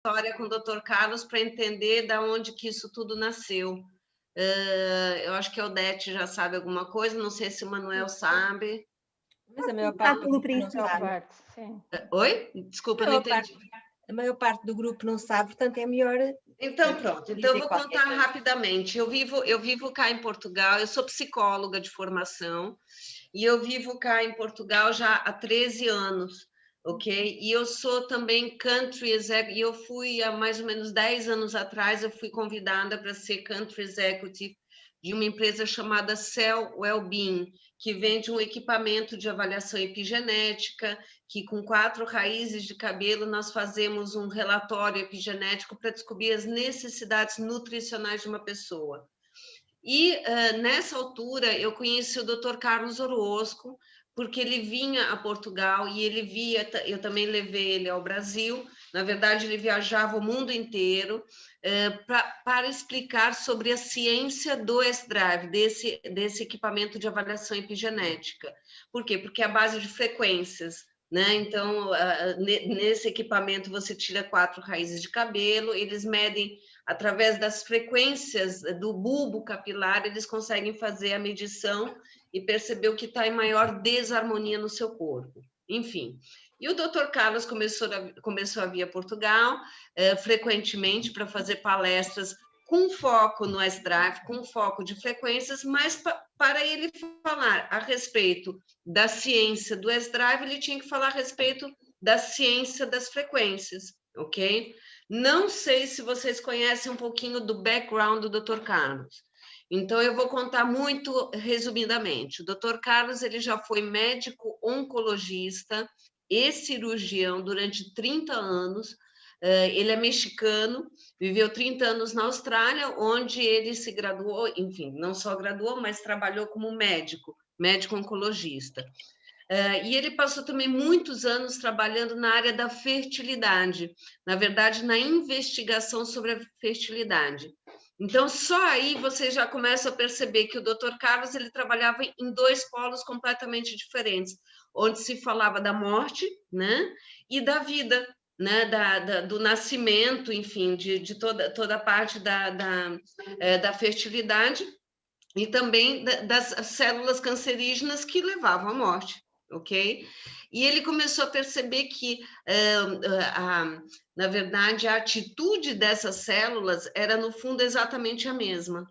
história com o Dr. Carlos para entender da onde que isso tudo nasceu. Eu acho que a Odete já sabe alguma coisa, não sei se o Manuel sabe. Mas a maior Começar parte do pelo grupo não princípio. sabe. Sim. Oi? A Desculpa, não maior parte entendi. a maior parte do grupo não sabe, portanto é melhor Então, pronto. Então, eu dizer vou qualquer contar coisa. rapidamente. Eu vivo cá em Portugal, eu sou psicóloga de formação, e eu vivo cá em Portugal já há 13 anos, ok? E eu sou também country executive, e eu fui há mais ou menos 10 anos atrás, eu fui convidada para ser country executive de uma empresa chamada Cell Wellbeing, que vende um equipamento de avaliação epigenética, que com 4 raízes de cabelo nós fazemos um relatório epigenético para descobrir as necessidades nutricionais de uma pessoa. E nessa altura eu conheci o Dr. Carlos Orozco, porque ele vinha a Portugal e ele via, eu também levei ele ao Brasil. Na verdade, ele viajava o mundo inteiro para explicar sobre a ciência do S-Drive, desse equipamento de avaliação epigenética. Por quê? Porque é a base de frequências. Né? Então, nesse equipamento você tira 4 raízes de cabelo, eles medem através das frequências do bulbo capilar, eles conseguem fazer a medição e perceber o que está em maior desarmonia no seu corpo. Enfim. E o Dr. Carlos começou a vir a Portugal frequentemente para fazer palestras com foco no S-Drive, com foco de frequências, mas para ele falar a respeito da ciência do S-Drive, ele tinha que falar a respeito da ciência das frequências, ok? Não sei se vocês conhecem um pouquinho do background do Dr. Carlos. Então, eu vou contar muito resumidamente. O Dr. Carlos ele já foi médico oncologista e cirurgião durante 30 anos. Ele é mexicano, viveu 30 anos na Austrália, onde ele se graduou, enfim, não só graduou, mas trabalhou como médico oncologista. E ele passou também muitos anos trabalhando na área da fertilidade, na verdade, na investigação sobre a fertilidade. Então, só aí você já começa a perceber que o Dr. Carlos ele trabalhava em 2 polos completamente diferentes, onde se falava da morte, né, e da vida, né, do nascimento, enfim, de toda a parte da fertilidade e também das células cancerígenas que levavam à morte, ok? E ele começou a perceber que, na verdade, a atitude dessas células era, no fundo, exatamente a mesma,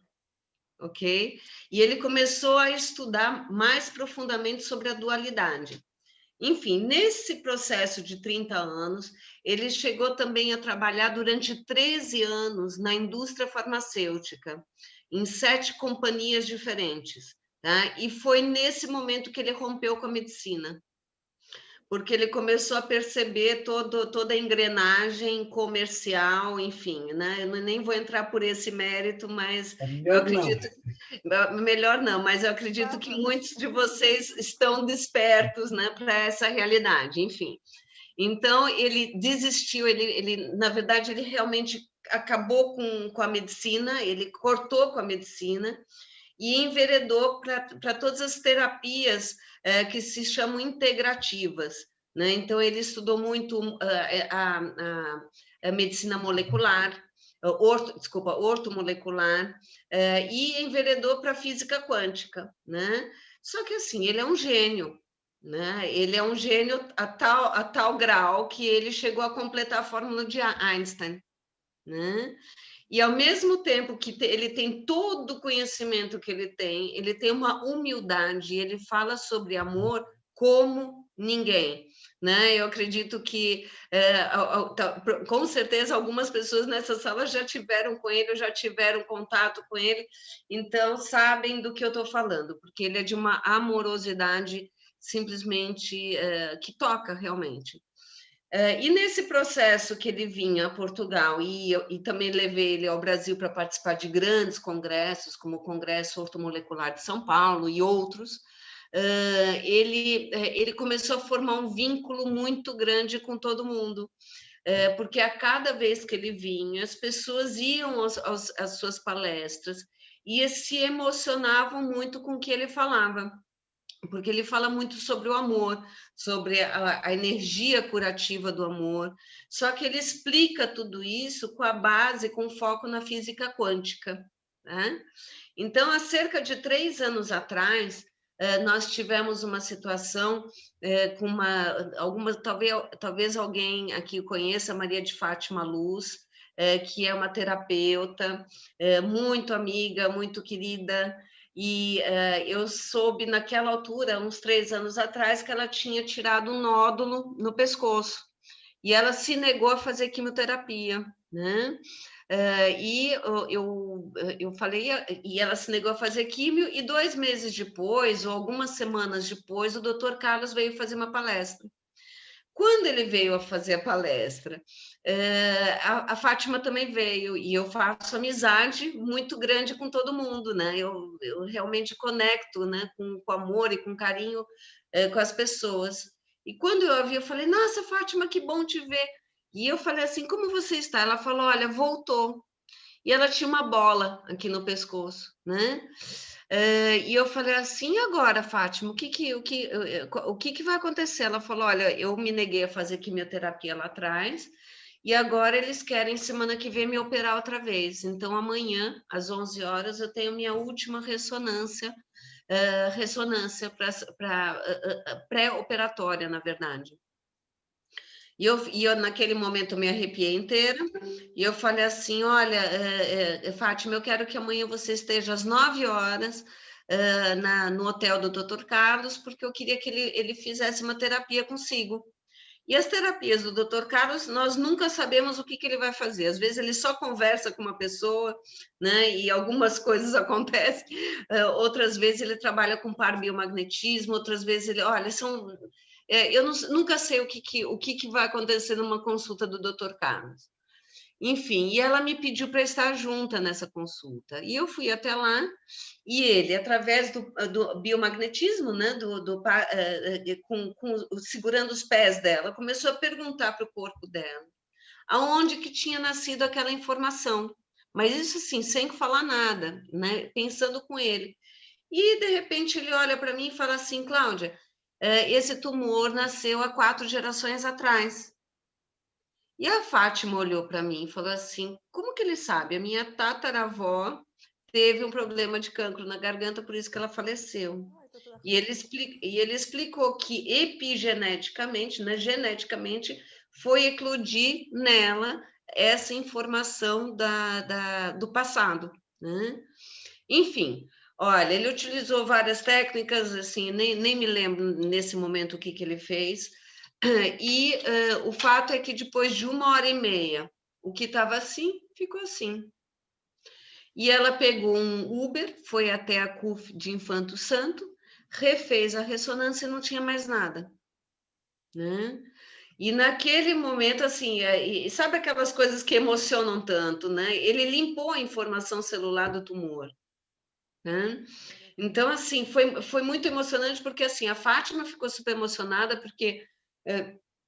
ok? E ele começou a estudar mais profundamente sobre a dualidade. Enfim, nesse processo de 30 anos, ele chegou também a trabalhar durante 13 anos na indústria farmacêutica, em 7 companhias diferentes. Tá? E foi nesse momento que ele rompeu com a medicina, porque ele começou a perceber toda a engrenagem comercial, enfim, né? Eu nem vou entrar por esse mérito, mas eu acredito. Melhor não, mas eu acredito que muitos de vocês estão despertos, né, para essa realidade, enfim. Então, ele desistiu, na verdade, ele realmente acabou com a medicina, ele cortou com a medicina e enveredou para todas as terapias que se chamam integrativas, né? Então, ele estudou muito a medicina molecular, ortomolecular, e enveredou para a física quântica, né? Só que, assim, ele é um gênio, né? Ele é um gênio a tal grau que ele chegou a completar a fórmula de Einstein, né? E ao mesmo tempo que ele tem todo o conhecimento que ele tem uma humildade, ele fala sobre amor como ninguém, né? Eu acredito que, com certeza, algumas pessoas nessa sala já tiveram com ele, já tiveram contato com ele, então sabem do que eu estou falando, porque ele é de uma amorosidade simplesmente que toca realmente. E nesse processo que ele vinha a Portugal e também levei ele ao Brasil para participar de grandes congressos, como o Congresso Ortomolecular de São Paulo e outros, ele começou a formar um vínculo muito grande com todo mundo, porque a cada vez que ele vinha, as pessoas iam às suas palestras e se emocionavam muito com o que ele falava. porque ele fala muito sobre o amor, sobre a energia curativa do amor, só que ele explica tudo isso com a base, com foco na física quântica, né? Então, há cerca de 3 anos atrás, nós tivemos uma situação com talvez alguém aqui conheça, Maria de Fátima Luz, que é uma terapeuta, muito amiga, muito querida, e eu soube naquela altura, uns 3 anos atrás, que ela tinha tirado um nódulo no pescoço, e ela se negou a fazer quimioterapia, né? Eu falei, e ela se negou a fazer químio, e 2 meses depois, ou algumas semanas depois, o doutor Carlos veio fazer uma palestra. Quando ele veio a fazer a palestra, a Fátima também veio, e eu faço amizade muito grande com todo mundo, né? Eu realmente conecto, né, com amor e com carinho com as pessoas. E quando eu a vi, eu falei, nossa, Fátima, que bom te ver. E eu falei assim, como você está? Ela falou, olha, voltou. E ela tinha uma bola aqui no pescoço, né? E eu falei assim, e agora, Fátima, o que vai acontecer? Ela falou, olha, eu me neguei a fazer quimioterapia lá atrás, e agora eles querem semana que vem me operar outra vez. Então, amanhã, às 11 horas, eu tenho minha última ressonância para pré-operatória, na verdade. E eu, naquele momento, me arrepiei inteira, e eu falei assim, olha, Fátima, eu quero que amanhã você esteja às 9 horas no hotel do Dr. Carlos, porque eu queria que ele fizesse uma terapia consigo. E as terapias do Dr. Carlos, nós nunca sabemos o que ele vai fazer. Às vezes ele só conversa com uma pessoa, né? E algumas coisas acontecem. Outras vezes ele trabalha com par biomagnetismo, outras vezes ele, olha, eu nunca sei o que vai acontecer numa consulta do Dr. Carlos. Enfim, e ela me pediu para estar junta nessa consulta. E eu fui até lá, e ele, através do biomagnetismo, né, segurando os pés dela, começou a perguntar para o corpo dela aonde que tinha nascido aquela informação. Mas isso assim, sem falar nada, né, pensando com ele. E, de repente, ele olha para mim e fala assim, Cláudia, esse tumor nasceu há 4 gerações atrás. E a Fátima olhou para mim e falou assim: como que ele sabe? A minha tataravó teve um problema de cancro na garganta, por isso que ela faleceu. E ele explicou que epigeneticamente, né, geneticamente, foi eclodir nela essa informação do passado, né? Enfim, olha, ele utilizou várias técnicas, assim, nem me lembro nesse momento o que ele fez, e o fato é que depois de 1 hora e meia, o que estava assim, ficou assim. E ela pegou um Uber, foi até a CUF de Infanto Santo, refez a ressonância e não tinha mais nada, né? E naquele momento, assim, sabe aquelas coisas que emocionam tanto, né? Ele limpou a informação celular do tumor, né? Então, assim, foi muito emocionante, porque, assim, a Fátima ficou super emocionada, porque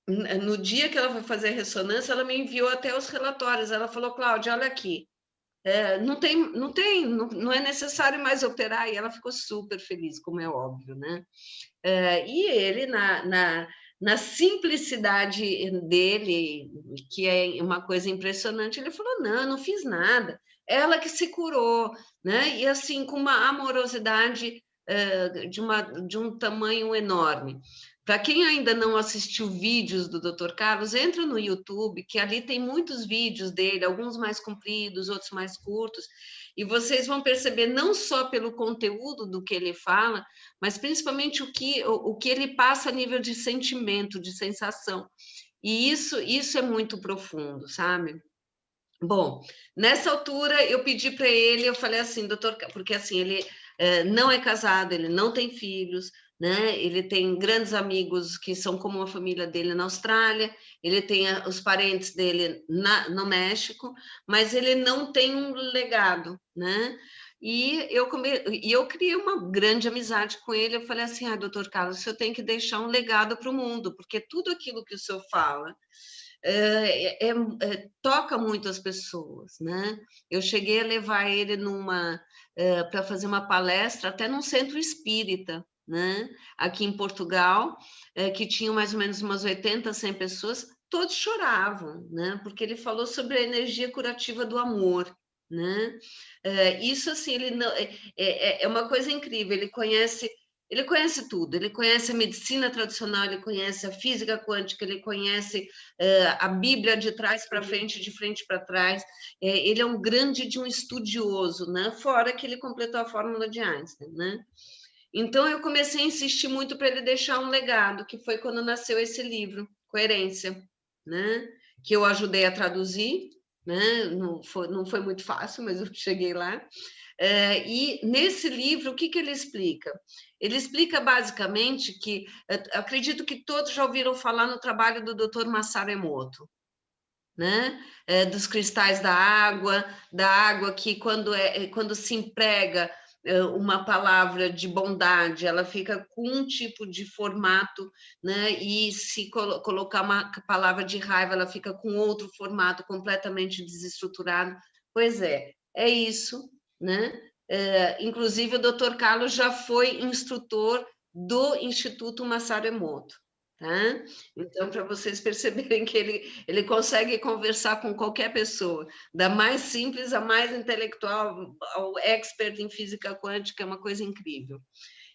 no dia que ela foi fazer a ressonância, ela me enviou até os relatórios. Ela falou, Cláudia, olha aqui, não é necessário mais operar, e ela ficou super feliz, como é óbvio, né? E ele, na simplicidade dele, que é uma coisa impressionante, ele falou, não fiz nada, ela que se curou, né? E assim, com uma amorosidade de um tamanho enorme. Para quem ainda não assistiu vídeos do Dr. Carlos, entra no YouTube, que ali tem muitos vídeos dele, alguns mais compridos, outros mais curtos, e vocês vão perceber não só pelo conteúdo do que ele fala, mas principalmente o que ele passa a nível de sentimento, de sensação. E isso é muito profundo, sabe? Bom, nessa altura eu pedi para ele, eu falei assim, doutor, porque assim, ele não é casado, ele não tem filhos, né? Ele tem grandes amigos que são como a família dele na Austrália, ele tem os parentes dele no México, mas ele não tem um legado, né? E eu criei uma grande amizade com ele. Eu falei assim: doutor Carlos, o senhor tem que deixar um legado para o mundo, porque tudo aquilo que o senhor fala toca muito as pessoas, né? Eu cheguei a levar ele para fazer uma palestra até num centro espírita, né, aqui em Portugal, que tinham mais ou menos umas 80, 100 pessoas, todos choravam, né, porque ele falou sobre a energia curativa do amor, né? Isso, assim, ele não, é uma coisa incrível, ele conhece tudo, ele conhece a medicina tradicional, ele conhece a física quântica, ele conhece a Bíblia de trás para frente, de frente para trás, ele é um grande de um estudioso, né? Fora que ele completou a fórmula de Einstein, né? Então, eu comecei a insistir muito para ele deixar um legado, que foi quando nasceu esse livro, Coerência, né? Que eu ajudei a traduzir, né? Não foi muito fácil, mas eu cheguei lá. E nesse livro, o que ele explica? Ele explica basicamente que, acredito que todos já ouviram falar no trabalho do Dr. Masaru Emoto, né? Dos cristais da água que quando se emprega uma palavra de bondade, ela fica com um tipo de formato, né? E se colocar uma palavra de raiva, ela fica com outro formato completamente desestruturado. Pois é isso, né? Inclusive, o Dr. Carlos já foi instrutor do Instituto Masaru Emoto. Tá? Então, para vocês perceberem que ele consegue conversar com qualquer pessoa, da mais simples a mais intelectual, ao expert em física quântica, é uma coisa incrível.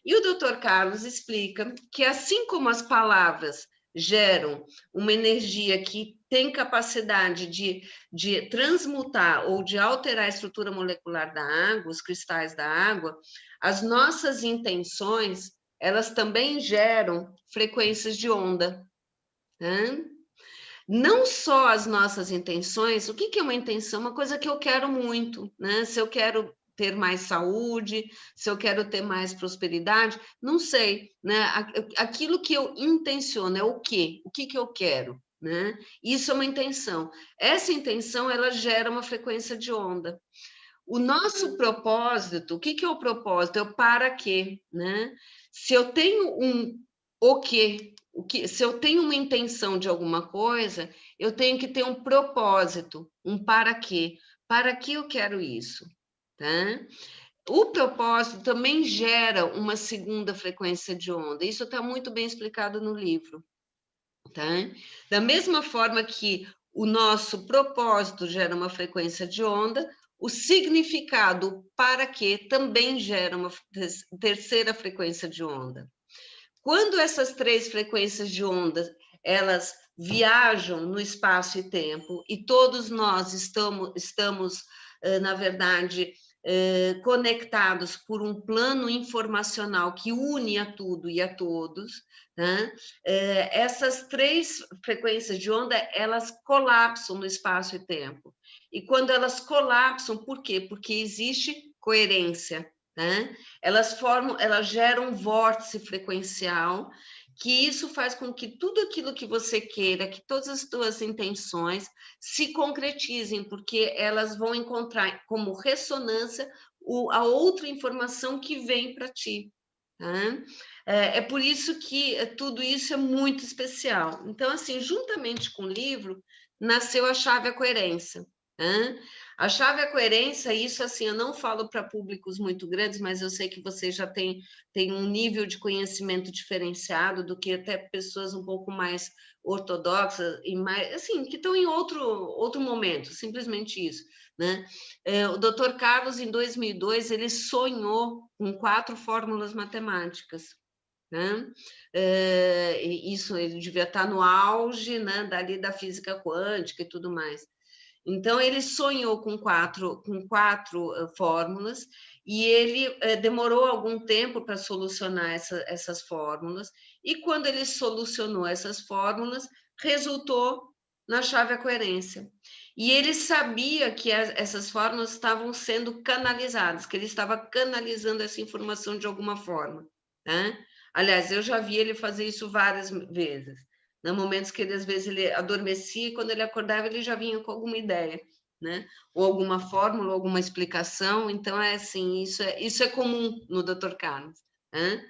E o Dr. Carlos explica que, assim como as palavras geram uma energia que tem capacidade de transmutar ou de alterar a estrutura molecular da água, os cristais da água, as nossas intenções, elas também geram frequências de onda. Né? Não só as nossas intenções, o que é uma intenção? Uma coisa que eu quero muito, né? Se eu quero ter mais saúde, se eu quero ter mais prosperidade, não sei, né? Aquilo que eu intenciono é o quê? O que eu quero, né? Isso é uma intenção. Essa intenção, ela gera uma frequência de onda. O nosso propósito, o que é o propósito? É o para quê, né? Se eu tenho se eu tenho uma intenção de alguma coisa, eu tenho que ter um propósito, um para quê. Para que eu quero isso, tá? O propósito também gera uma segunda frequência de onda. Isso está muito bem explicado no livro, tá? Da mesma forma que o nosso propósito gera uma frequência de onda, o significado para quê também gera uma terceira frequência de onda. Quando essas três frequências de onda, elas viajam no espaço e tempo, e todos nós estamos na verdade, conectados por um plano informacional que une a tudo e a todos, né? Essas três frequências de onda, elas colapsam no espaço e tempo. E quando elas colapsam, por quê? Porque existe coerência, né? Elas geram um vórtice frequencial, que isso faz com que tudo aquilo que você queira, que todas as suas intenções se concretizem, porque elas vão encontrar como ressonância a outra informação que vem para ti. Tá? É por isso que tudo isso é muito especial. Então, assim, juntamente com o livro, nasceu a chave à coerência. Tá? A chave à coerência, isso assim, eu não falo para públicos muito grandes, mas eu sei que você já tem um nível de conhecimento diferenciado do que até pessoas um pouco mais ortodoxas e mais, assim, que estão em outro momento, simplesmente isso, né? O Dr. Carlos, em 2002, ele sonhou com 4 fórmulas matemáticas, né? Isso, ele devia estar no auge, né, dali da física quântica e tudo mais. Então, ele sonhou com quatro fórmulas e ele demorou algum tempo para solucionar essas fórmulas. E quando ele solucionou essas fórmulas, resultou na chave à coerência. E ele sabia que essas fórmulas estavam sendo canalizadas, que ele estava canalizando essa informação de alguma forma. Né? Aliás, eu já vi ele fazer isso várias vezes. No momentos que ele, às vezes, ele adormecia e quando ele acordava, ele já vinha com alguma ideia, né? Ou alguma fórmula, ou alguma explicação. Então, é assim, isso é comum no Dr. Carlos. Né?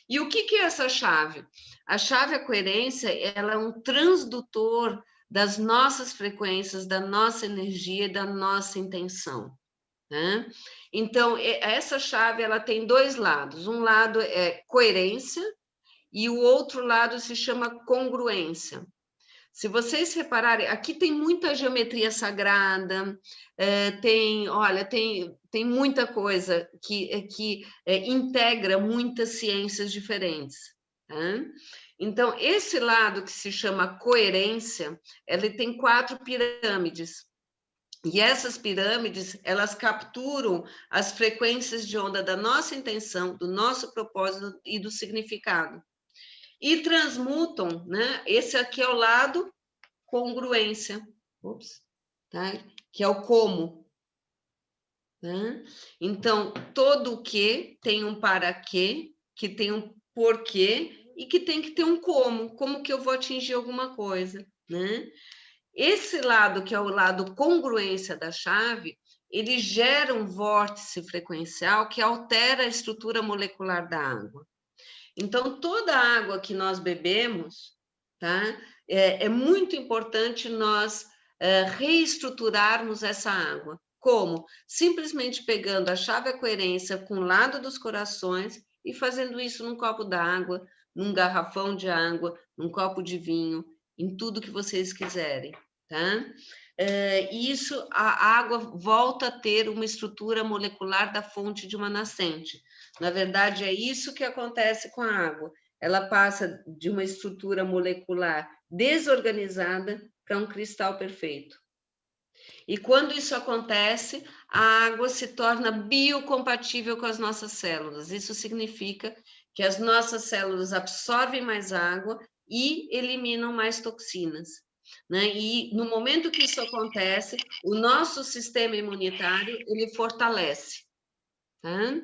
E o que é essa chave? A chave à coerência, ela é um transdutor das nossas frequências, da nossa energia, da nossa intenção. né? Então, essa chave ela tem dois lados. Um lado é coerência e o outro lado se chama congruência. Se vocês repararem, aqui tem muita geometria sagrada, tem muita coisa que integra muitas ciências diferentes. Tá? Então, esse lado que se chama coerência, ele tem 4 pirâmides. E essas pirâmides, elas capturam as frequências de onda da nossa intenção, do nosso propósito e do significado. E transmutam, né? Esse aqui é o lado congruência, tá? Que é o como. Né? Então, todo o que tem um para quê, que tem um porquê e que tem que ter um como que eu vou atingir alguma coisa. Né? Esse lado, que é o lado congruência da chave, ele gera um vórtice frequencial que altera a estrutura molecular da água. Então, toda a água que nós bebemos, tá? É muito importante nós reestruturarmos essa água. Como? Simplesmente pegando a chave a coerência com o lado dos corações e fazendo isso num copo d'água, num garrafão de água, num copo de vinho, em tudo que vocês quiserem, tá? Isso, a água volta a ter uma estrutura molecular da fonte de uma nascente. Na verdade, é isso que acontece com a água. Ela passa de uma estrutura molecular desorganizada para um cristal perfeito. E quando isso acontece, a água se torna biocompatível com as nossas células. Isso significa que as nossas células absorvem mais água e eliminam mais toxinas. Né? E no momento que isso acontece, o nosso sistema imunitário ele fortalece. Tá?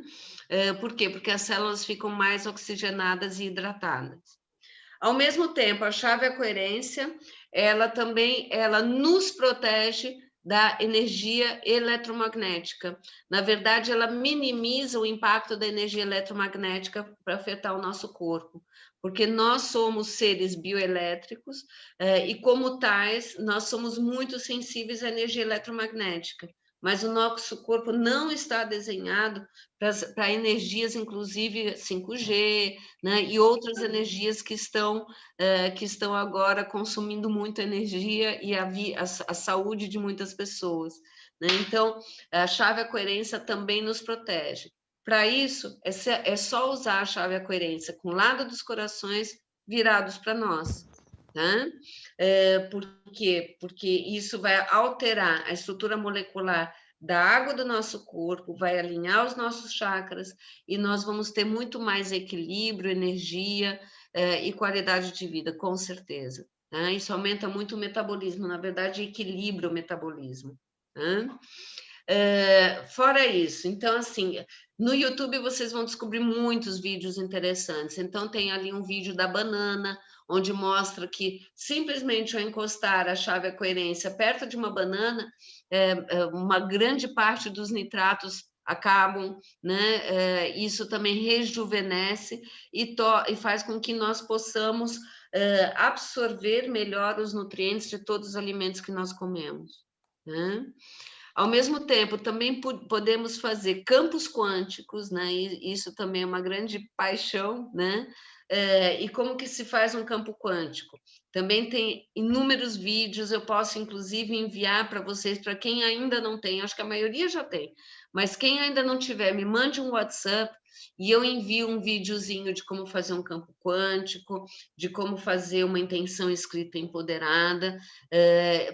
Por quê? Porque as células ficam mais oxigenadas e hidratadas. Ao mesmo tempo, a chave é a coerência, ela nos protege da energia eletromagnética. Na verdade, ela minimiza o impacto da energia eletromagnética para afetar o nosso corpo, porque nós somos seres bioelétricos e, como tais, nós somos muito sensíveis à energia eletromagnética. Mas o nosso corpo não está desenhado para energias, inclusive 5G, né, e outras energias que estão agora consumindo muita energia e a saúde de muitas pessoas. Né? Então, a chave a coerência também nos protege. Para isso, é só usar a chave a coerência com o lado dos corações virados para nós. Tá? Por quê? Porque isso vai alterar a estrutura molecular da água do nosso corpo, vai alinhar os nossos chakras e nós vamos ter muito mais equilíbrio, energia e qualidade de vida, com certeza. Tá? Isso aumenta muito o metabolismo, na verdade, equilibra o metabolismo. Tá? Fora isso, então, assim, no YouTube vocês vão descobrir muitos vídeos interessantes. Então, tem ali um vídeo da banana, onde mostra que simplesmente ao encostar a chave a coerência perto de uma banana, uma grande parte dos nitratos acabam, né? Isso também rejuvenesce e faz com que nós possamos absorver melhor os nutrientes de todos os alimentos que nós comemos. Né? Ao mesmo tempo, também podemos fazer campos quânticos, né? E isso também é uma grande paixão, né? E como que se faz um campo quântico? Também tem inúmeros vídeos, eu posso inclusive enviar para vocês, para quem ainda não tem, acho que a maioria já tem, mas quem ainda não tiver, me mande um WhatsApp e eu envio um videozinho de como fazer um campo quântico, de como fazer uma intenção escrita empoderada,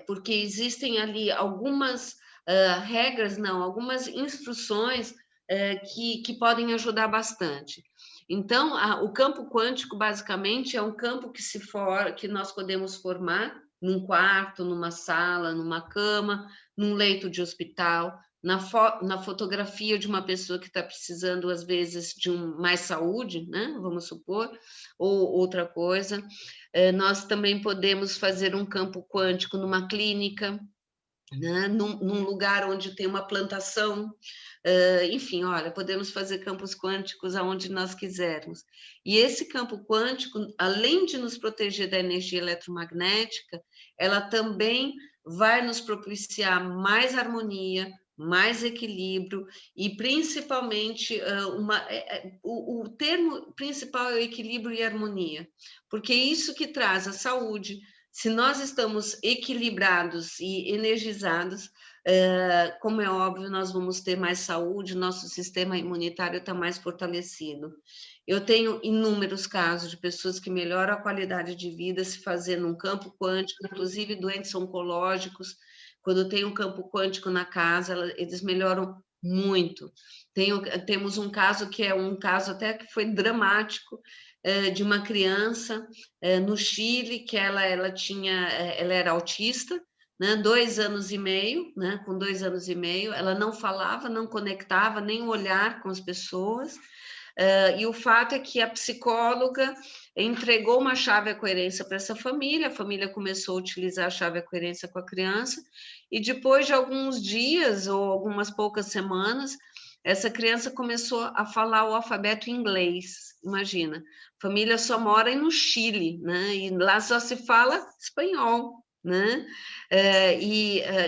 porque existem ali algumas regras, não, algumas instruções que podem ajudar bastante. Então, o campo quântico, basicamente, é um campo que nós podemos formar num quarto, numa sala, numa cama, num leito de hospital, na fotografia de uma pessoa que está precisando, às vezes, de mais saúde, né? Vamos supor, ou outra coisa. Nós também podemos fazer um campo quântico numa clínica, né? Num lugar onde tem uma plantação, enfim, olha, podemos fazer campos quânticos aonde nós quisermos. E esse campo quântico, além de nos proteger da energia eletromagnética, ela também vai nos propiciar mais harmonia, mais equilíbrio e principalmente o termo principal é o equilíbrio e harmonia, porque é isso que traz a saúde. Se nós estamos equilibrados e energizados, como é óbvio, nós vamos ter mais saúde, nosso sistema imunitário está mais fortalecido. Eu tenho inúmeros casos de pessoas que melhoram a qualidade de vida se fazendo um campo quântico, inclusive doentes oncológicos. Quando tem um campo quântico na casa, eles melhoram muito. Temos um caso que é um caso até que foi dramático, de uma criança no Chile, que ela era autista, né, 2 anos e meio, né, com 2 anos e meio, ela não falava, não conectava, nem olhar com as pessoas, e o fato é que a psicóloga entregou uma chave à coerência para essa família, a família começou a utilizar a chave à coerência com a criança, e depois de alguns dias ou algumas poucas semanas, essa criança começou a falar o alfabeto em inglês, imagina. A família só mora no Chile, né? E lá só se fala espanhol, né?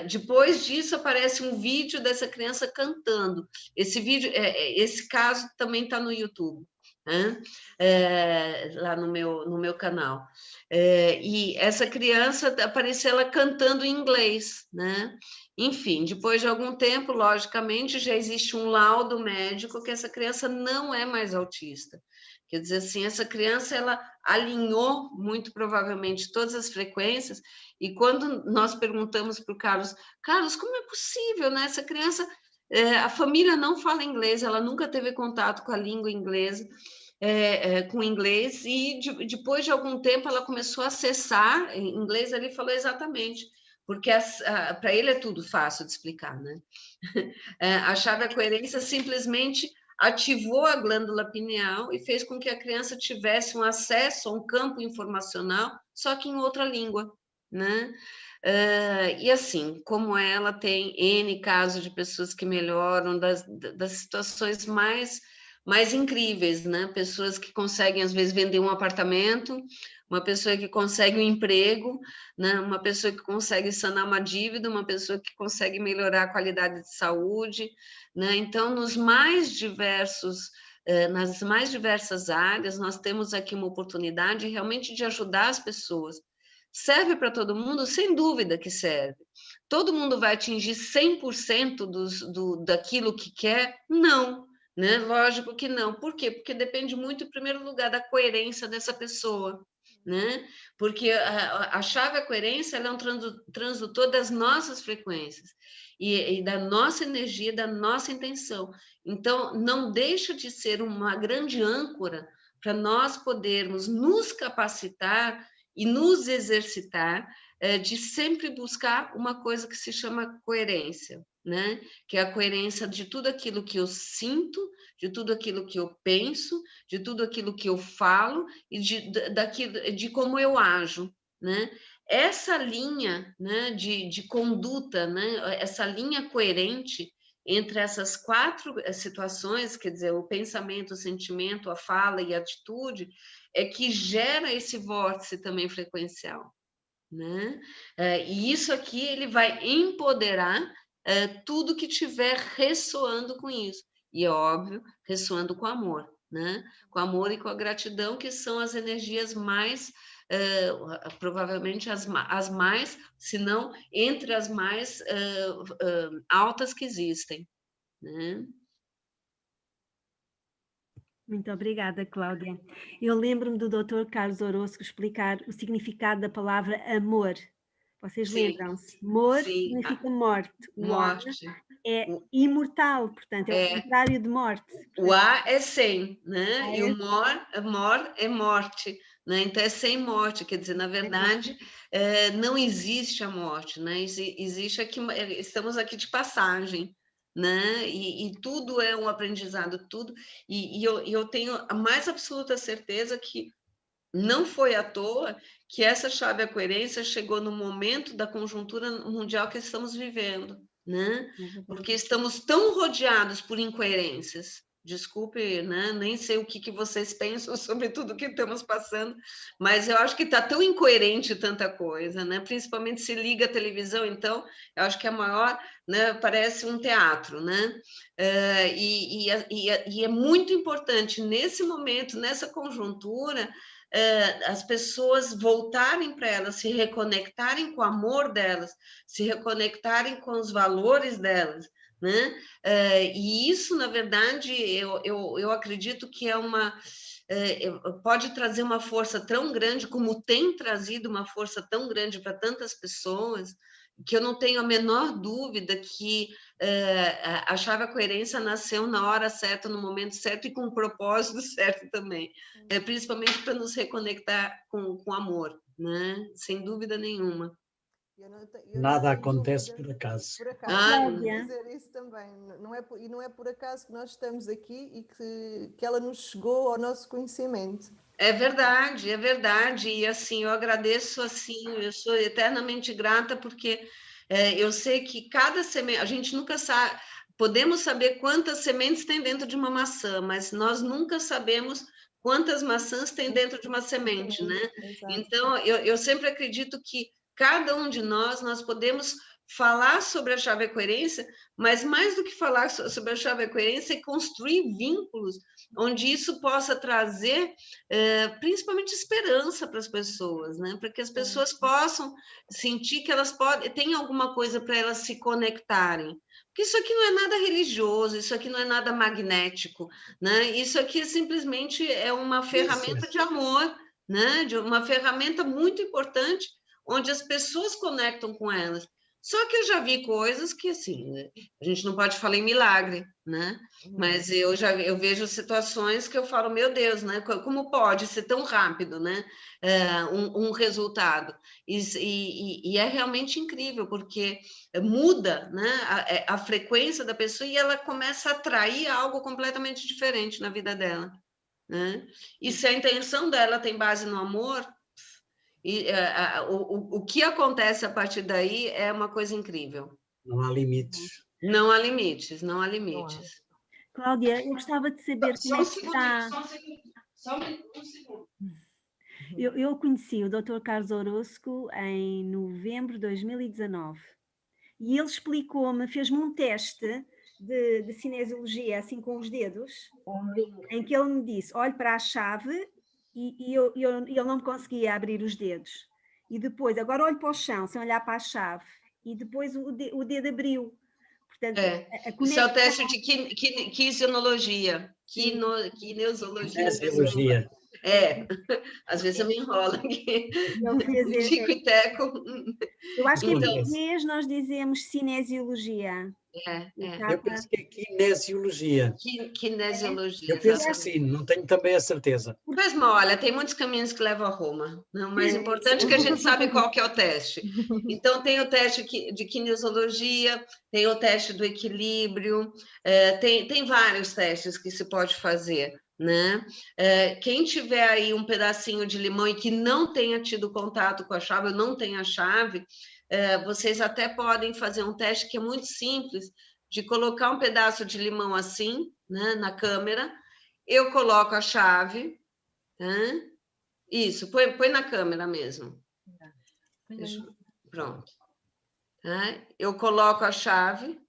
Depois disso aparece um vídeo dessa criança cantando. Esse caso também está no YouTube, né? Lá no meu canal. E essa criança apareceu ela cantando em inglês, né? Enfim, depois de algum tempo, logicamente, já existe um laudo médico que essa criança não é mais autista. Quer dizer assim, essa criança ela alinhou muito provavelmente todas as frequências, e quando nós perguntamos para o Carlos, como é possível, né? Essa criança, a família não fala inglês, ela nunca teve contato com a língua inglesa, com inglês, e depois de algum tempo ela começou a acessar em inglês, ele falou exatamente, porque para ele é tudo fácil de explicar, né? A chave da coerência simplesmente ativou a glândula pineal e fez com que a criança tivesse um acesso a um campo informacional, só que em outra língua, né? E assim, como ela tem N casos de pessoas que melhoram das situações mais incríveis, né? Pessoas que conseguem, às vezes, vender um apartamento, uma pessoa que consegue um emprego, né? Uma pessoa que consegue sanar uma dívida, uma pessoa que consegue melhorar a qualidade de saúde, né? Então, nas mais diversas áreas, nós temos aqui uma oportunidade realmente de ajudar as pessoas. Serve para todo mundo? Sem dúvida que serve. Todo mundo vai atingir 100% daquilo que quer? Não. Né? Lógico que não. Por quê? Porque depende muito, em primeiro lugar, da coerência dessa pessoa. Né? Porque a chave à coerência ela é um transdutor das nossas frequências e da nossa energia, da nossa intenção. Então, não deixa de ser uma grande âncora para nós podermos nos capacitar e nos exercitar de sempre buscar uma coisa que se chama coerência, né? Que é a coerência de tudo aquilo que eu sinto, de tudo aquilo que eu penso, de tudo aquilo que eu falo e de como eu ajo, né? Essa linha, né, de conduta, né, essa linha coerente entre essas 4 situações, quer dizer, o pensamento, o sentimento, a fala e a atitude, é que gera esse vórtice também frequencial, né? E isso aqui ele vai empoderar tudo que tiver ressoando com isso. E é óbvio, ressoando com amor, né? Com amor e com a gratidão, que são as energias mais, provavelmente as mais, se não entre as mais altas que existem, né? Muito obrigada, Cláudia. Eu lembro-me do Dr. Carlos Orozco explicar o significado da palavra amor. Vocês lembram-se? Amor significa morte. O morte. é imortal, portanto, é o contrário de morte. O A é sem, né? E o mor é morte, né? Então é sem morte, quer dizer, na verdade, não existe a morte, né? Existe aqui, estamos aqui de passagem, né? E tudo é um aprendizado, tudo. E eu tenho a mais absoluta certeza que não foi à toa que essa chave à coerência chegou no momento da conjuntura mundial que estamos vivendo, né? Porque estamos tão rodeados por incoerências, desculpe, né? Nem sei o que vocês pensam sobre tudo que estamos passando, mas eu acho que está tão incoerente tanta coisa, né? Principalmente se liga a televisão, então, eu acho que a maior, né? Parece um teatro, né? E é muito importante, nesse momento, nessa conjuntura, as pessoas voltarem para elas, se reconectarem com o amor delas, se reconectarem com os valores delas, né? E isso, na verdade, eu acredito que pode trazer uma força tão grande, como tem trazido uma força tão grande para tantas pessoas, que eu não tenho a menor dúvida que a Chave Coerência nasceu na hora certa, no momento certo e com o propósito certo também, principalmente para nos reconectar com amor, né? Sem dúvida nenhuma. Nada acontece por acaso. Por acaso, dizer isso também. E não é por acaso que nós estamos aqui e que ela nos chegou ao nosso conhecimento. É verdade, é verdade. E assim, eu agradeço, assim, eu sou eternamente grata, porque eu sei que cada semente, a gente nunca sabe, podemos saber quantas sementes tem dentro de uma maçã, mas nós nunca sabemos quantas maçãs tem dentro de uma semente, né? Então, eu sempre acredito que cada um de nós podemos falar sobre a Chave Coerência, mas mais do que falar sobre a Chave Coerência é construir vínculos onde isso possa trazer principalmente esperança para as pessoas, né? Para que as pessoas possam sentir que elas têm alguma coisa para elas se conectarem. Porque isso aqui não é nada religioso, isso aqui não é nada magnético, né? Isso aqui simplesmente é uma ferramenta de amor, né? De uma ferramenta muito importante, onde as pessoas conectam com elas. Só que eu já vi coisas que, assim, a gente não pode falar em milagre, né? Mas eu vejo situações que eu falo, meu Deus, né? Como pode ser tão rápido, né? Um resultado. E é realmente incrível, porque muda, né? A frequência da pessoa e ela começa a atrair algo completamente diferente na vida dela, né? E se a intenção dela tem base no amor, o que acontece a partir daí é uma coisa incrível. Não há limites. Não há limites, não há limites. Cláudia, eu gostava de saber como é que está... Só um segundo. Eu conheci o Dr. Carlos Orosco em novembro de 2019 e ele explicou-me, fez-me um teste de cinesiologia, assim com os dedos, em que ele me disse, olhe para a chave, e ele não conseguia abrir os dedos. E depois, agora olho para o chão, sem olhar para a chave, e depois o dedo abriu. Portanto, isso é o teste de kinesiologia. Kinesiologia. Às vezes eu me enrolo aqui. Chico e Teco. Eu acho que em português nós dizemos cinesiologia. Eu penso que é kinesiologia. Kinesiologia. Eu penso que sim, não tenho também a certeza. Mas, olha, tem muitos caminhos que levam a Roma. Né? O mais importante é que a gente sabe qual que é o teste. Então, tem o teste de kinesiologia, tem o teste do equilíbrio, tem vários testes que se pode fazer. Né? Quem tiver aí um pedacinho de limão e que não tenha tido contato com a chave, ou não tem a chave, vocês até podem fazer um teste que é muito simples, de colocar um pedaço de limão assim, né, na câmera, eu coloco a chave, né? Isso, põe na câmera mesmo. Pronto. Tá? Eu coloco a chave,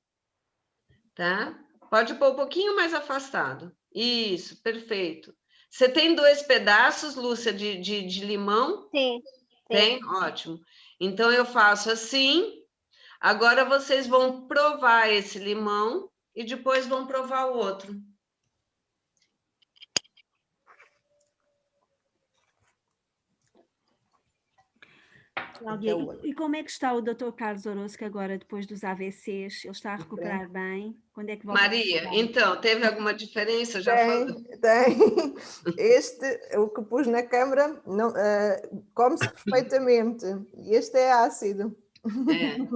tá? Pode pôr um pouquinho mais afastado. Isso, perfeito. Você tem 2 pedaços, Lúcia, de limão? Sim. Tem? Ótimo. Então, eu faço assim. Agora, vocês vão provar esse limão e depois vão provar o outro. Cláudia, e como é que está o Dr. Carlos Orosco agora, depois dos AVCs? Ele está a recuperar bem? Quando é que volta? Maria, então, teve alguma diferença? Tem. O que pus na câmara, come-se perfeitamente. E este é ácido.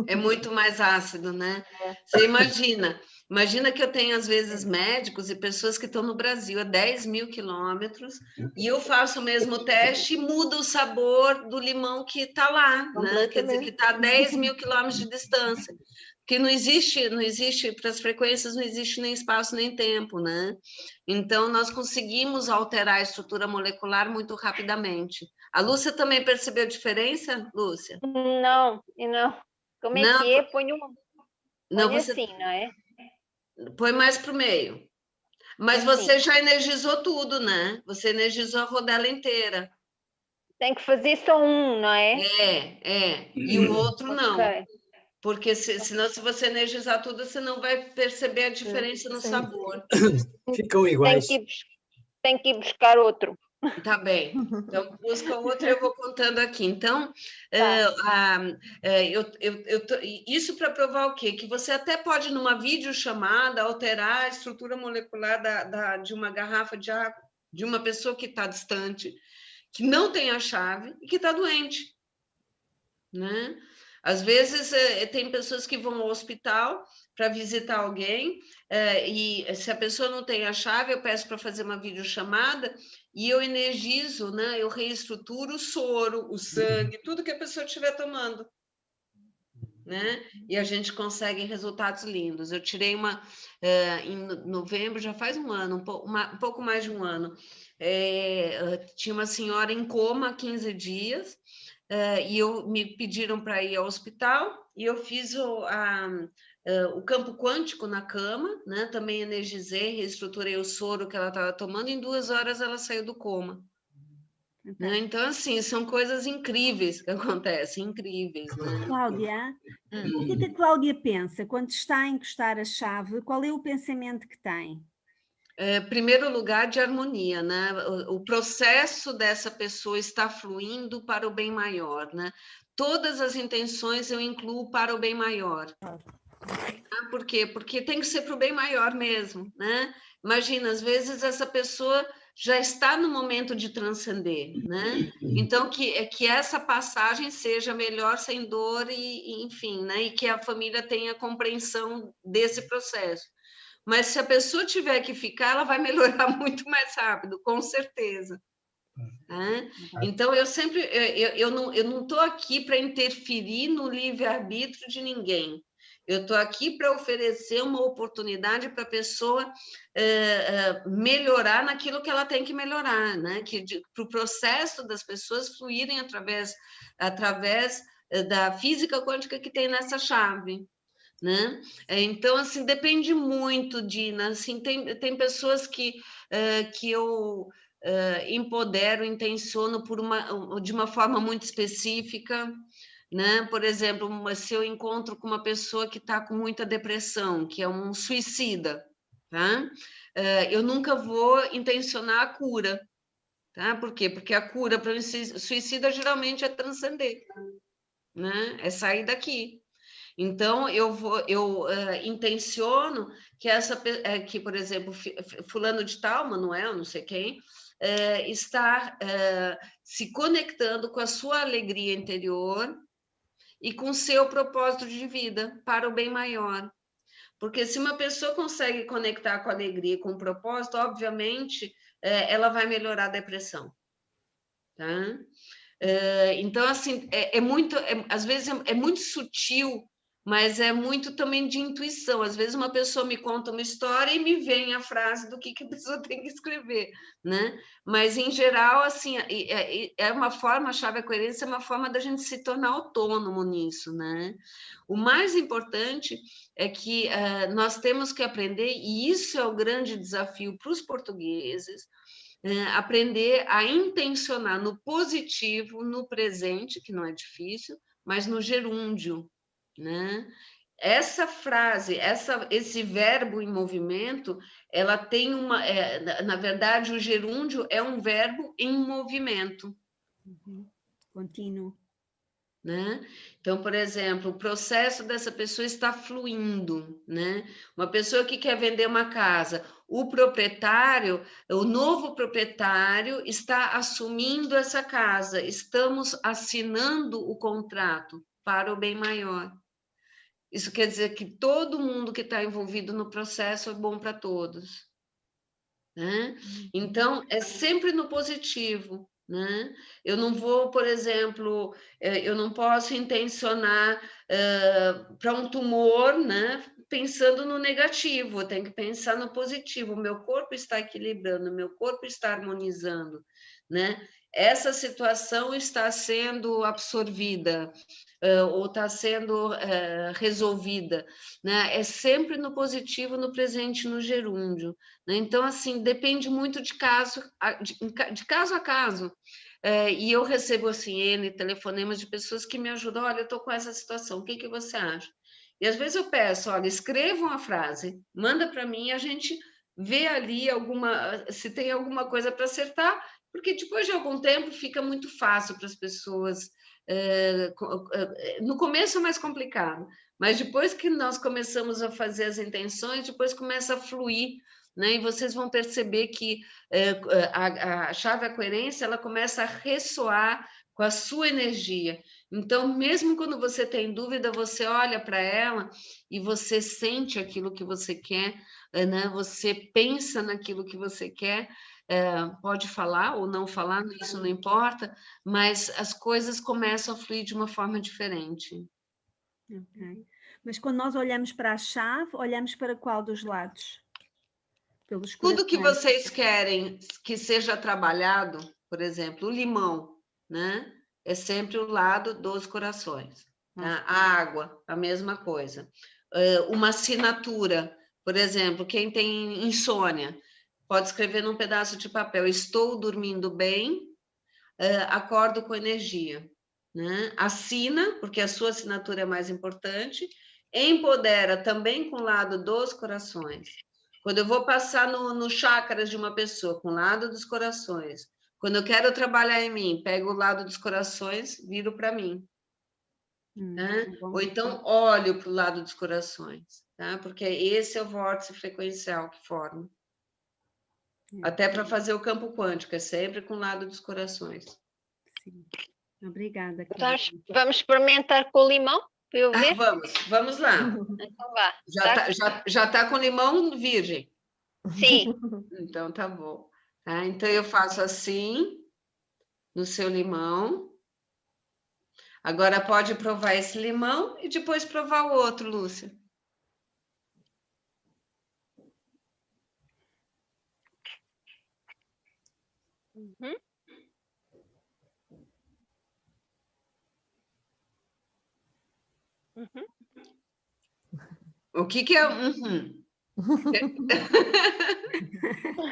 É muito mais ácido, né? Você imagina que eu tenho, às vezes, médicos e pessoas que estão no Brasil a 10 mil quilômetros e eu faço o mesmo teste e muda o sabor do limão que está lá, né? Quer dizer, que está a 10 mil quilômetros de distância. porque não existe, para as frequências não existe nem espaço nem tempo, né? Então, nós conseguimos alterar a estrutura molecular muito rapidamente. A Lúcia também percebeu a diferença, Lúcia? Não, e não. Como é Não, que é? Põe você assim, não é? põe mais para o meio. Mas Assim. você já energizou tudo, né? Você energizou a rodela inteira. Tem que fazer só um, não é? E o outro não. Ok. Porque senão, se você energizar tudo, você não vai perceber a diferença no Sim. sabor. Ficam iguais. Tem que ir buscar outro. Tá bem. Então, busca outro e eu vou contando aqui. Então, isso para provar o quê? Que você até pode, numa videochamada, alterar a estrutura molecular de uma garrafa de água, de uma pessoa que está distante, que não tem a chave e que está doente, né? Às vezes, tem pessoas que vão ao hospital para visitar alguém, e se a pessoa não tem a chave, eu peço para fazer uma videochamada e eu energizo, né? Eu reestruturo o soro, o sangue, tudo que a pessoa estiver tomando, né? E a gente consegue resultados lindos. Eu tirei em novembro, já faz um ano, um pouco mais de um ano, tinha uma senhora em coma há 15 dias, e me pediram para ir ao hospital, e eu fiz o campo quântico na cama, né? Também energizei, reestruturei o soro que ela estava tomando, em 2 horas ela saiu do coma. Né? Então, assim, são coisas incríveis que acontecem, incríveis. Né? Cláudia, o que é que a Cláudia pensa quando está a encostar a chave? Qual é o pensamento que tem? Primeiro lugar, de harmonia, né? O processo dessa pessoa está fluindo para o bem maior, né? Todas as intenções eu incluo para o bem maior. Por quê? Porque tem que ser para o bem maior mesmo, né? Imagina, às vezes essa pessoa já está no momento de transcender, né? Então, que essa passagem seja melhor, sem dor, enfim, né? E que a família tenha compreensão desse processo. Mas se a pessoa tiver que ficar, ela vai melhorar muito mais rápido, com certeza. Né? Então, eu não estou aqui para interferir no livre-arbítrio de ninguém. Eu estou aqui para oferecer uma oportunidade para a pessoa melhorar naquilo que ela tem que melhorar, né? Para o processo das pessoas fluírem através da física quântica que tem nessa chave. Né? Então, assim, depende muito, Dina. Assim, tem pessoas que eu empodero, intenciono de uma forma muito específica, né? Por exemplo, se eu encontro com uma pessoa que está com muita depressão, que é um suicida, tá? Eu nunca vou intencionar a cura, tá? Por quê? Porque a cura para o suicida geralmente é transcender, né? É sair daqui. Então, eu intenciono que, por exemplo, fulano de tal, Manuel, não sei quem, está se conectando com a sua alegria interior e com o seu propósito de vida para o bem maior. Porque se uma pessoa consegue conectar com a alegria e com o propósito, obviamente, ela vai melhorar a depressão. Tá? Então, assim, às vezes é muito sutil, mas é muito também de intuição. Às vezes uma pessoa me conta uma história e me vem a frase do que a pessoa tem que escrever, né? Mas, em geral, assim, é uma forma, a chave da coerência é uma forma da gente se tornar autônomo nisso, né? O mais importante é que nós temos que aprender, e isso é o grande desafio para os portugueses, aprender a intencionar no positivo, no presente, que não é difícil, mas no gerúndio, né? Essa frase, esse verbo em movimento, ela tem na verdade, o gerúndio é um verbo em movimento. Contínuo. Né? Então, por exemplo, o processo dessa pessoa está fluindo, né? Uma pessoa que quer vender uma casa, o novo proprietário está assumindo essa casa, estamos assinando o contrato para o bem maior. Isso quer dizer que todo mundo que está envolvido no processo é bom para todos. Né? Então, é sempre no positivo, né? Eu não vou, por exemplo, eu não posso intencionar para um tumor, né? Pensando no negativo, eu tenho que pensar no positivo. O meu corpo está equilibrando, o meu corpo está harmonizando, né? Essa situação está sendo absorvida ou está sendo resolvida, né? É sempre no positivo, no presente, no gerúndio, né? Então, assim, depende muito de caso a caso. E eu recebo, assim, N telefonemas de pessoas que me ajudam. Olha, eu estou com essa situação, o que que você acha? E às vezes eu peço, olha, escreva uma frase, manda para mim e a gente vê ali se tem alguma coisa para acertar, porque depois de algum tempo fica muito fácil para as pessoas. No começo é mais complicado, mas depois que nós começamos a fazer as intenções, depois começa a fluir, né? E vocês vão perceber que a chave da coerência, ela começa a ressoar com a sua energia. Então, mesmo quando você tem dúvida, você olha para ela e você sente aquilo que você quer, né? Você pensa naquilo que você quer, pode falar ou não falar, isso não importa, mas as coisas começam a fluir de uma forma diferente. Okay. Mas quando nós olhamos para a chave, olhamos para qual dos lados? Pelos Tudo que corações. vocês querem que seja trabalhado, por exemplo, o limão, né? É sempre o lado dos corações. Tá? A água, a mesma coisa. Uma assinatura, por exemplo, quem tem insônia, pode escrever num pedaço de papel: estou dormindo bem, acordo com energia. Né? Assina, porque a sua assinatura é mais importante. Empodera também com o lado dos corações. Quando eu vou passar no chakras de uma pessoa, com o lado dos corações. Quando eu quero trabalhar em mim, pego o lado dos corações, viro para mim. Né? Ou então olho para o lado dos corações, tá? Porque esse é o vórtice frequencial que forma. Até para fazer o campo quântico, é sempre com o lado dos corações. Sim. Obrigada. Então, vamos experimentar com o limão, para eu ver? Vamos lá. Então vá. Já tá com limão virgem? Sim. Então tá bom. Tá? Então eu faço assim no seu limão. Agora pode provar esse limão e depois provar o outro, Lúcia. Uhum. Uhum. O que é uhum?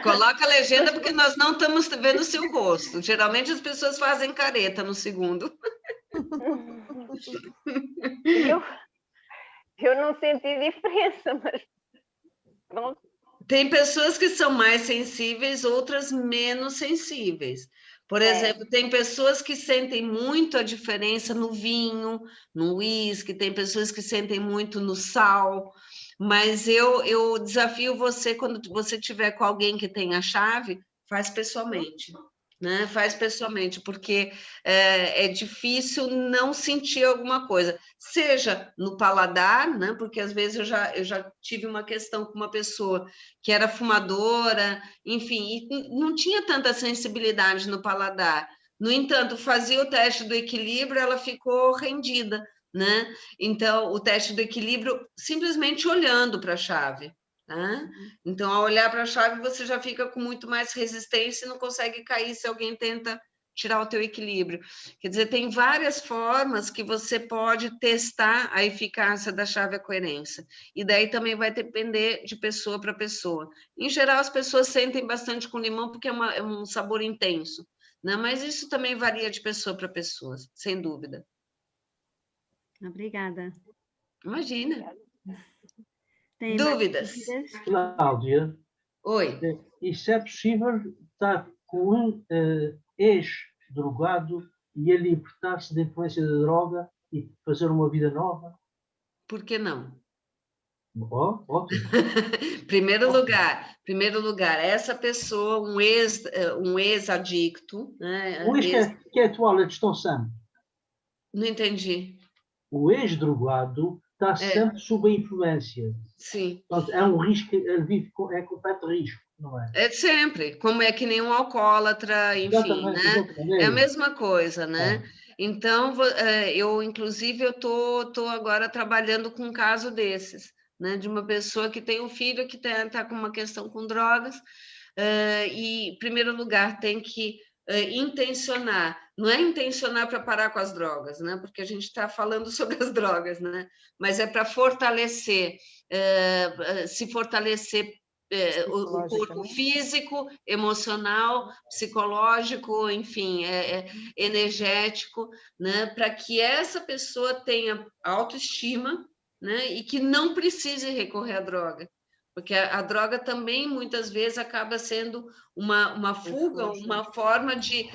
Coloca a legenda porque nós não estamos vendo o seu rosto. Geralmente as pessoas fazem careta no segundo. Eu não senti diferença, mas pronto. Tem pessoas que são mais sensíveis, outras menos sensíveis. Por exemplo, tem pessoas que sentem muito a diferença no vinho, no uísque, tem pessoas que sentem muito no sal, mas eu desafio você, quando você tiver com alguém que tem a chave, faz pessoalmente. Né? Faz pessoalmente, porque é difícil não sentir alguma coisa, seja no paladar, né? Porque às vezes eu já tive uma questão com uma pessoa que era fumadora, enfim, e não tinha tanta sensibilidade no paladar. No entanto, fazia o teste do equilíbrio, ela ficou rendida, né? Então, o teste do equilíbrio, simplesmente olhando para a chave. Tá? Então, ao olhar para a chave, você já fica com muito mais resistência e não consegue cair se alguém tenta tirar o teu equilíbrio. Quer dizer, tem várias formas que você pode testar a eficácia da chave à coerência. E daí também vai depender de pessoa para pessoa. Em geral, as pessoas sentem bastante com limão porque é um sabor intenso, né? Mas isso também varia de pessoa para pessoa, sem dúvida. Obrigada. Imagina. Tem dúvidas? Cláudia. Oi. Isso é possível estar com um ex-drogado e ele libertar-se da influência da droga e fazer uma vida nova? Por que não? Oh, ótimo. Primeiro lugar, essa pessoa, um ex-adicto, né? O ex que é atual, a distorção. Não entendi. O ex-drogado está sempre sob a influência. Sim. Portanto, é um risco, ele vive é completo risco, não é? É sempre, como é que nem um alcoólatra, enfim, Exatamente, né? exatamente. É a mesma coisa, né? Então, inclusive, eu tô agora trabalhando com um caso desses, né? De uma pessoa que tem um filho que tá com uma questão com drogas, e, em primeiro lugar, tem que intencionar. Não é intencionar para parar com as drogas, né? Porque a gente está falando sobre as drogas, né? Mas é para fortalecer, se fortalecer o corpo físico, emocional, psicológico, enfim, energético, né? Para que essa pessoa tenha autoestima, né? E que não precise recorrer à droga. Porque a droga também, muitas vezes, acaba sendo uma fuga, uma forma de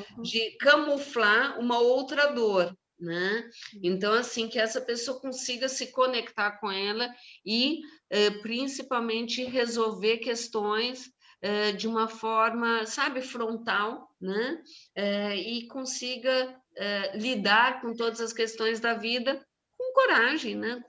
camuflar uma outra dor, né? Então, assim, que essa pessoa consiga se conectar com ela e, principalmente, resolver questões de uma forma, sabe, frontal, né? E consiga lidar com todas as questões da vida com coragem, né?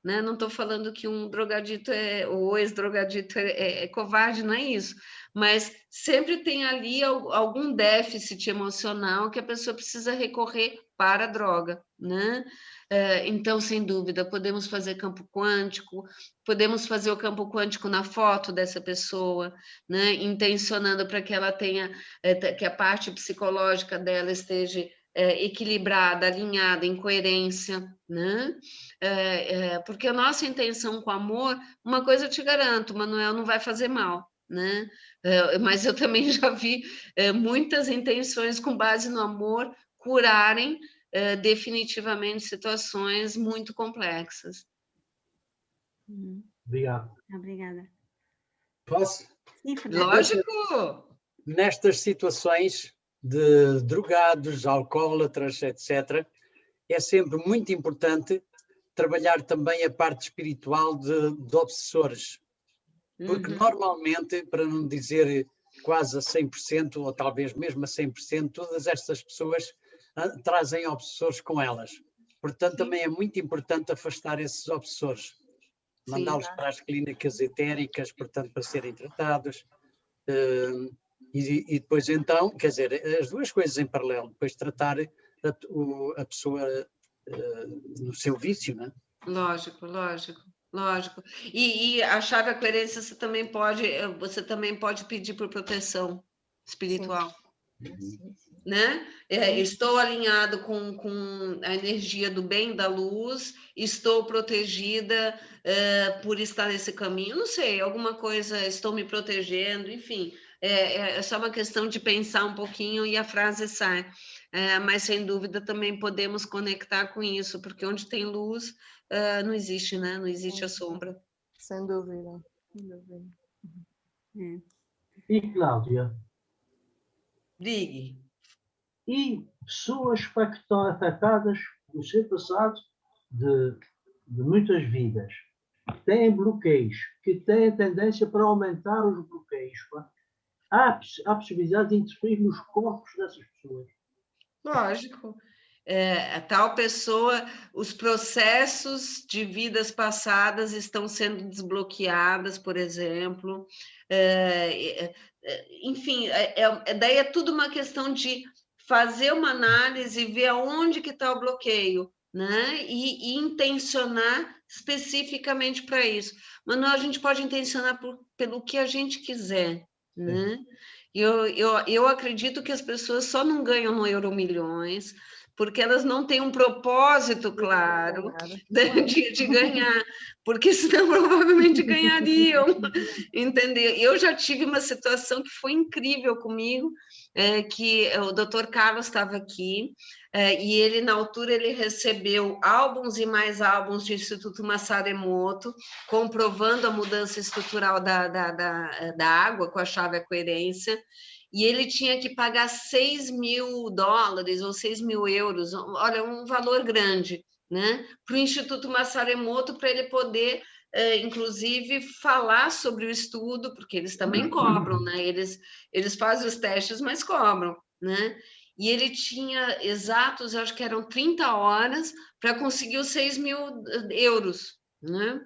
Né? Não estou falando que um drogadito ou ex-drogadito é covarde, não é isso. Mas sempre tem ali algum déficit emocional que a pessoa precisa recorrer para a droga, né? Então, sem dúvida, podemos fazer campo quântico, podemos fazer o campo quântico na foto dessa pessoa, né? Intencionando para que ela tenha, que a parte psicológica dela esteja equilibrada, alinhada, em coerência, né? Porque a nossa intenção com amor, uma coisa eu te garanto, Manuel, não vai fazer mal, né? Mas eu também já vi muitas intenções com base no amor curarem definitivamente situações muito complexas. Obrigado. Obrigada. Posso? Sim, Fernando. Lógico! Nestas situações de drogados, alcoólatras, etc., é sempre muito importante trabalhar também a parte espiritual de obsessores. Porque normalmente, para não dizer quase a 100%, ou talvez mesmo a 100%, todas estas pessoas trazem obsessores com elas. Portanto, também é muito importante afastar esses obsessores. Mandá-los para as clínicas etéricas, portanto, para serem tratados. E depois, então, quer dizer, as duas coisas em paralelo. Depois tratar a pessoa no seu vício, não é? Lógico, lógico. Lógico. E a chave à coerência você também pode pedir por proteção espiritual. Sim. Né? Estou alinhado com a energia do bem e da luz, estou protegida por estar nesse caminho, não sei, alguma coisa, estou me protegendo, enfim, é só uma questão de pensar um pouquinho e a frase sai. Mas sem dúvida também podemos conectar com isso, porque onde tem luz não existe, né? Não existe a sombra. Sem dúvida. Sem dúvida. E Cláudia? Diga. E pessoas que estão afetadas no seu passado de muitas vidas, têm bloqueios, que têm tendência para aumentar os bloqueios. Há possibilidade de interferir nos corpos dessas pessoas. Lógico. A tal pessoa, os processos de vidas passadas estão sendo desbloqueadas, por exemplo. Enfim, daí é tudo uma questão de fazer uma análise e ver aonde que está o bloqueio, né? E intencionar especificamente para isso. Mas não, a gente pode intencionar pelo que a gente quiser, né? Eu acredito que as pessoas só não ganham no Euromilhões porque elas não têm um propósito claro de ganhar, porque senão provavelmente ganhariam, entendeu? Eu já tive uma situação que foi incrível comigo, que o Dr. Carlos estava aqui, e ele, na altura, ele recebeu álbuns e mais álbuns do Instituto Masaru Emoto, comprovando a mudança estrutural da água com a chave à coerência, e ele tinha que pagar $6.000 ou 6.000 euros, olha, um valor grande, né, para o Instituto Masaru Emoto, para ele poder, inclusive, falar sobre o estudo, porque eles também cobram, né, eles fazem os testes, mas cobram, né, e ele tinha exatos, eu acho que eram 30 horas para conseguir os 6.000 euros, né?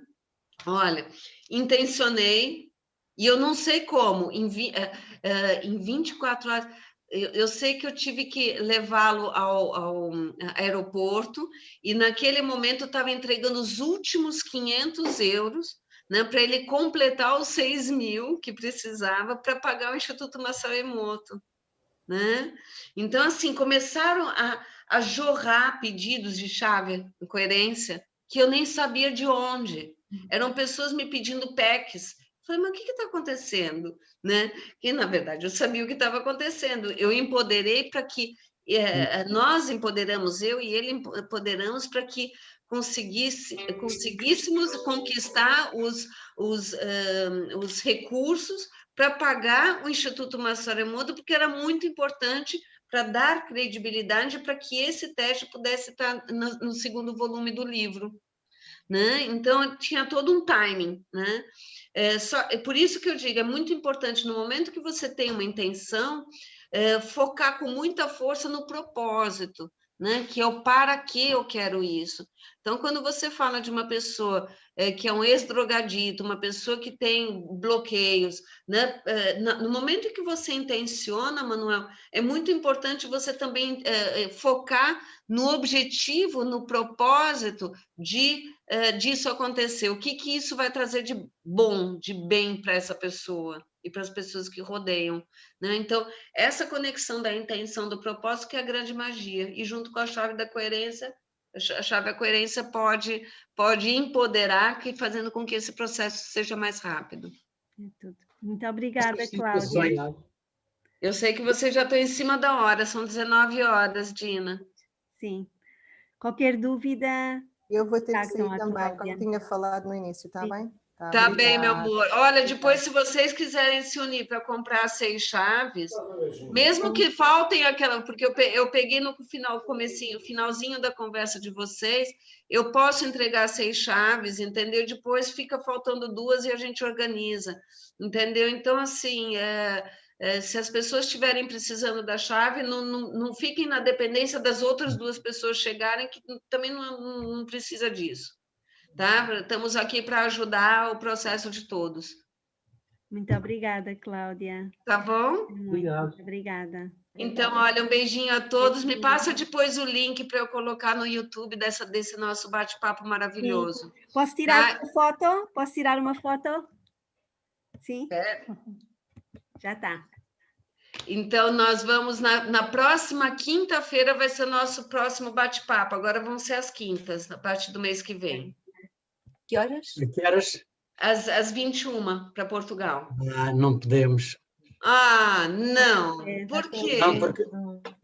Olha, intencionei, e eu não sei como, em 24 horas, eu sei que eu tive que levá-lo ao aeroporto, e naquele momento eu estava entregando os últimos 500 euros, né, para ele completar os 6.000 que precisava para pagar o Instituto Masao Emoto, né? Então, assim, começaram a jorrar pedidos de chave em coerência que eu nem sabia de onde. Eram pessoas me pedindo PECs. Falei, mas o que está acontecendo? Né? E, na verdade, eu sabia o que estava acontecendo. Eu empoderei para que... nós empoderamos, eu e ele empoderamos para que conseguíssemos conquistar os recursos para pagar o Instituto Masao Emoto, porque era muito importante para dar credibilidade para que esse teste pudesse estar no segundo volume do livro, né? Então, tinha todo um timing, né? Por isso que eu digo, é muito importante, no momento que você tem uma intenção, focar com muita força no propósito, né? Que é o para que eu quero isso. Então, quando você fala de uma pessoa que é um ex-drogadito, uma pessoa que tem bloqueios, né? No momento em que você intenciona, Manuel, é muito importante você também focar no objetivo, no propósito disso acontecer. O que isso vai trazer de bom, de bem para essa pessoa e para as pessoas que rodeiam, né? Então, essa conexão da intenção, do propósito, que é a grande magia, e junto com a chave da coerência, a chave da coerência pode empoderar, fazendo com que esse processo seja mais rápido. Muito obrigada, Cláudia. Eu sei que você já está em cima da hora, são 19 horas, Dina. Sim. Qualquer dúvida... Eu vou ter que sair também, como tinha falado no início, está bem? Tá bem, meu amor. Olha, depois, se vocês quiserem se unir para comprar 6 chaves, mesmo que faltem aquela, porque eu peguei no finalzinho da conversa de vocês, eu posso entregar 6 chaves, entendeu? Depois fica faltando 2 e a gente organiza, entendeu? Então, assim, se as pessoas estiverem precisando da chave, não fiquem na dependência das outras 2 pessoas chegarem, que também não precisa disso. Tá? Estamos aqui para ajudar o processo de todos. Muito obrigada, Cláudia. Tá bom? Obrigado. Obrigada. Então, olha, um beijinho a todos. Me passa depois o link para eu colocar no YouTube desse nosso bate-papo maravilhoso. Sim. Posso tirar uma foto? Posso tirar uma foto? Sim? Já está. Então, nós vamos, na próxima quinta-feira vai ser o nosso próximo bate-papo. Agora vão ser as quintas, a partir do mês que vem. Que horas? Que horas? Às 21, para Portugal. Não podemos. Ah, não. Por quê? Não, porque